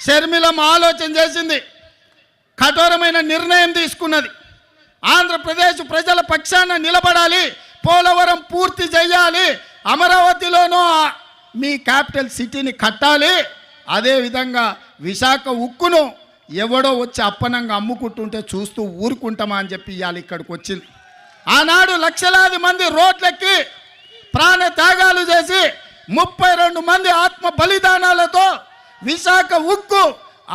షర్మిలమ్మ ఆలోచన చేసింది, కఠోరమైన నిర్ణయం తీసుకున్నది. ఆంధ్రప్రదేశ్ ప్రజల పక్షాన నిలబడాలి, పోలవరం పూర్తి చేయాలి, అమరావతిలోనూ మీ క్యాపిటల్ సిటీని కట్టాలి, అదేవిధంగా విశాఖ ఉక్కును ఎవడో వచ్చి అప్పనంగా అమ్ముకుంటుంటే చూస్తూ ఊరుకుంటామా అని చెప్పి ఇవాళ ఇక్కడికి వచ్చింది. ఆనాడు లక్షలాది మంది రోడ్లెక్కి ప్రాణ త్యాగాలు చేసి 32 మంది ఆత్మ బలిదానాలతో విశాఖ ఉక్కు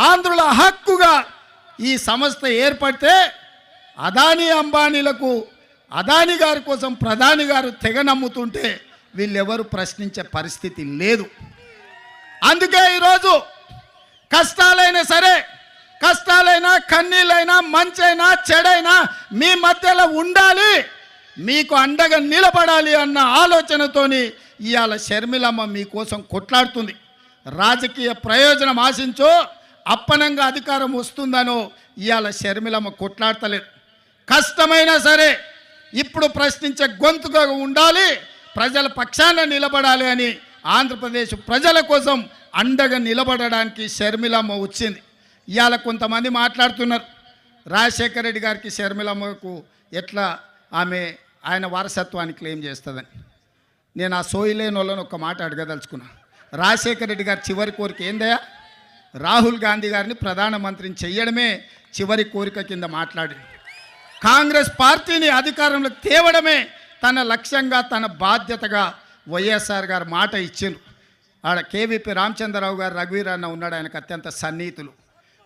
ఆంధ్రుల హక్కుగా ఈ సంస్థ ఏర్పడితే అదానీ అంబానీలకు అదానీ గారి కోసం ప్రధాని గారు తెగ నమ్ముతుంటే వీళ్ళెవరు ప్రశ్నించే పరిస్థితి లేదు. అందుకే ఈరోజు కష్టాలైనా సరే, కష్టాలైనా కన్నీళ్ళైనా మంచైనా చెడైనా మీ మధ్యలో ఉండాలి, మీకు అండగా నిలబడాలి అన్న ఆలోచనతోని ఇవాళ షర్మిలమ్మ మీకోసం కొట్లాడుతుంది. రాజకీయ ప్రయోజనం ఆశించో అప్పనంగా అధికారం వస్తుందనో ఇవాళ షర్మిలమ్మ కొట్లాడతలేదు. కష్టమైనా సరే ఇప్పుడు ప్రశ్నించే గొంతుగా ఉండాలి, ప్రజల పక్షాన నిలబడాలి అని ఆంధ్రప్రదేశ్ ప్రజల కోసం అండగా నిలబడడానికి షర్మిలమ్మ వచ్చింది. ఇవాళ కొంతమంది మాట్లాడుతున్నారు, రాజశేఖర రెడ్డి గారికి షర్మిలమ్మకు ఎట్లా ఆయన వారసత్వాన్ని క్లెయిమ్ చేస్తుందని. నేను ఆ సోయిలేని వాళ్ళని ఒక మాట అడగదలుచుకున్నా. రాజశేఖర రెడ్డి గారి చివరి కోరిక ఏందయ్యా? రాహుల్ గాంధీ గారిని ప్రధానమంత్రిని చెయ్యడమే చివరి కోరిక కింద మాట్లాడి కాంగ్రెస్ పార్టీని అధికారంలోకి తేవడమే తన లక్ష్యంగా, తన బాధ్యతగా వైఎస్ఆర్ గారు మాట ఇచ్చిండ్రు. ఆడ కేవీపీ రామచంద్రరావు గారు, రఘువీర్ అన్న ఉన్నాడు, ఆయనకు అత్యంత సన్నిహితులు.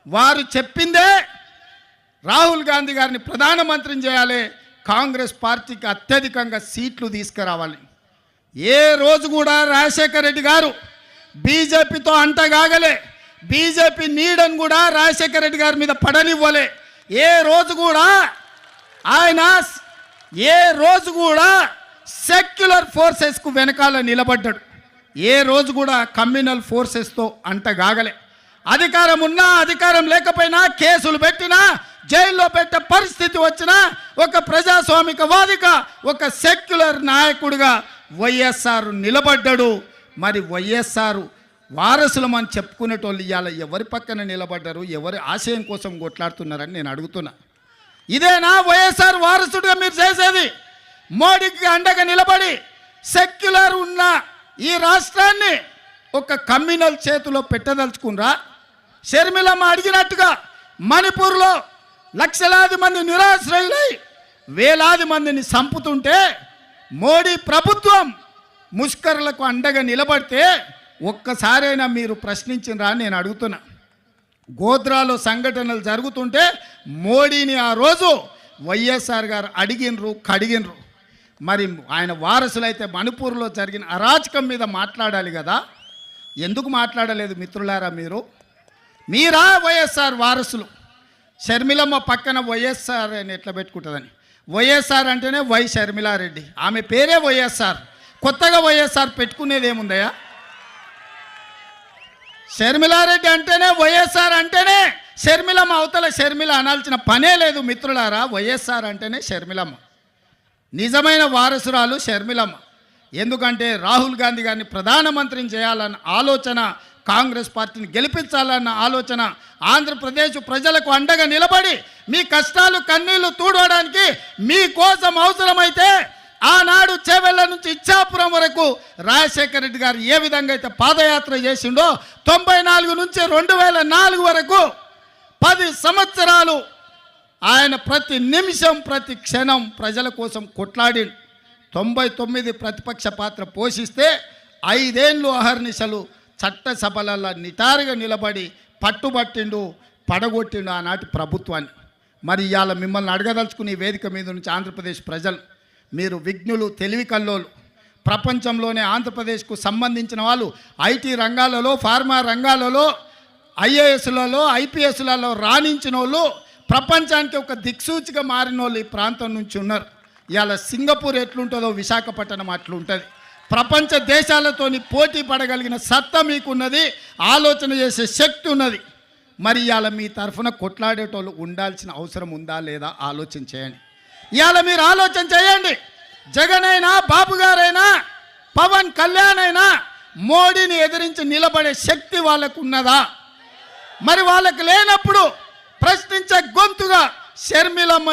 వారు చెప్పిందే రాహుల్ గాంధీ గారిని ప్రధానమంత్రిని చేయాలి, కాంగ్రెస్ పార్టీకి అత్యధికంగా సీట్లు తీసుకురావాలి. ఏ రోజు కూడా రాజశేఖర రెడ్డి గారు బీజేపీతో అంటగాగలే, బీజేపీ నీడని కూడా రాజశేఖర రెడ్డి గారి మీద పడనివ్వలే. ఏ రోజు కూడా సెక్యులర్ ఫోర్సెస్కు వెనకాల నిలబడ్డాడు. ఏ రోజు కూడా కమ్యూనల్ ఫోర్సెస్తో అంటగాగలే. అధికారం ఉన్నా అధికారం లేకపోయినా, కేసులు పెట్టినా, జైల్లో పెట్టే పరిస్థితి వచ్చినా ఒక ప్రజాస్వామికవాదిగా, ఒక సెక్యులర్ నాయకుడిగా వైఎస్ఆర్ నిలబడ్డాడు. మరి వైఎస్ఆర్ వారసులమని చెప్పుకునేటోళ్ళు ఇవాళ ఎవరి పక్కన నిలబడ్డారు, ఎవరి ఆశయం కోసం కొట్లాడుతున్నారని నేను అడుగుతున్నా. ఇదేనా వైఎస్ఆర్ వారసుడిగా మీరు చేసేది? మోడీకి అండగా నిలబడి సెక్యులర్ ఉన్న ఈ రాష్ట్రాన్ని ఒక కమ్యూనల్ చేతిలో పెట్టదలుచుకున్నారా? షర్మిలమ్మ అడిగినట్టుగా మణిపూర్లో లక్షలాది మంది నిరాశ్రయులై వేలాది మందిని చంపుతుంటే మోడీ ప్రభుత్వం ముష్కరులకు అండగా నిలబడితే ఒక్కసారైనా మీరు ప్రశ్నించినరా నేను అడుగుతున్నా. గోద్రాలో సంఘటనలు జరుగుతుంటే మోడీని ఆ రోజు వైఎస్ఆర్ గారు అడిగినరు, కడిగినరు. మరి ఆయన వారసులైతే మణిపూర్లో జరిగిన అరాచకం మీద మాట్లాడాలి కదా, ఎందుకు మాట్లాడలేదు మిత్రులారా? మీరా వైఎస్ఆర్ వారసులు? షర్మిలమ్మ పక్కన వైఎస్ఆర్ అని ఎట్లా పెట్టుకుంటుందని, వైఎస్ఆర్ అంటేనే వై షర్మిలారెడ్డి, ఆమె పేరే వైఎస్ఆర్. కొత్తగా వైఎస్ఆర్ పెట్టుకునేది ఏముందయ్యా? షర్మిలారెడ్డి అంటేనే వైఎస్ఆర్ అంటేనే షర్మిలమ్మ, అవతల షర్మిల అనాల్సిన పనే లేదు మిత్రులారా. వైఎస్ఆర్ అంటేనే షర్మిలమ్మ. నిజమైన వారసురాలు షర్మిలమ్మ. ఎందుకంటే రాహుల్ గాంధీ గారిని ప్రధానమంత్రిని చేయాలన్న ఆలోచన, కాంగ్రెస్ పార్టీని గెలిపించాలన్న ఆలోచన, ఆంధ్రప్రదేశ్ ప్రజలకు అండగా నిలబడి మీ కష్టాలు కన్నీళ్లు తూడవడానికి మీకోసం అవసరమైతే ఆనాడు చేవెళ్ళ నుంచి ఇచ్చాపురం వరకు రాజశేఖర రెడ్డి గారు ఏ విధంగా అయితే పాదయాత్ర చేసిండో 94 నుంచి 2004 వరకు 10 సంవత్సరాలు ఆయన ప్రతి నిమిషం ప్రతి క్షణం ప్రజల కోసం కొట్లాడి 99 ప్రతిపక్ష పాత్ర పోషిస్తే 5 ఏళ్ళు అహర్నిశలు చట్టసభలలో నిటారుగా నిలబడి పట్టుబట్టిండు, పడగొట్టిండు ఆనాటి ప్రభుత్వాన్ని. మరి ఇవాళ మిమ్మల్ని అడగదలుచుకుని వేదిక మీద నుంచి ఆంధ్రప్రదేశ్ ప్రజలు, మీరు విఘ్నులు, తెలివి కల్లోలు, ప్రపంచంలోనే ఆంధ్రప్రదేశ్కు సంబంధించిన వాళ్ళు ఐటీ రంగాలలో, ఫార్మా రంగాలలో, ఐఏఎస్లలో, ఐపీఎస్లలో రాణించిన వాళ్ళు, ప్రపంచానికి ఒక దిక్సూచిగా మారిన వాళ్ళు ఈ ప్రాంతం నుంచి ఉన్నారు. ఇవాళ సింగపూర్ ఎట్లుంటుందో విశాఖపట్నం అట్లుంటుంది. ప్రపంచ దేశాలతోని పోటీ పడగలిగిన సత్తా మీకున్నది, ఆలోచన చేసే శక్తి ఉన్నది. మరి ఇవాళ మీ తరఫున కొట్లాడేటోళ్ళు ఉండాల్సిన అవసరం ఉందా లేదా ఆలోచన చేయండి. ఇవాళ మీరు ఆలోచన చేయండి. జగన్ అయినా, బాబు గారైనా, పవన్ కళ్యాణ్ అయినా మోడీని ఎదిరించి నిలబడే శక్తి వాళ్ళకు ఉన్నదా? మరి వాళ్ళకి లేనప్పుడు ప్రశ్నించే గొంతుగా షర్మిలమ్మ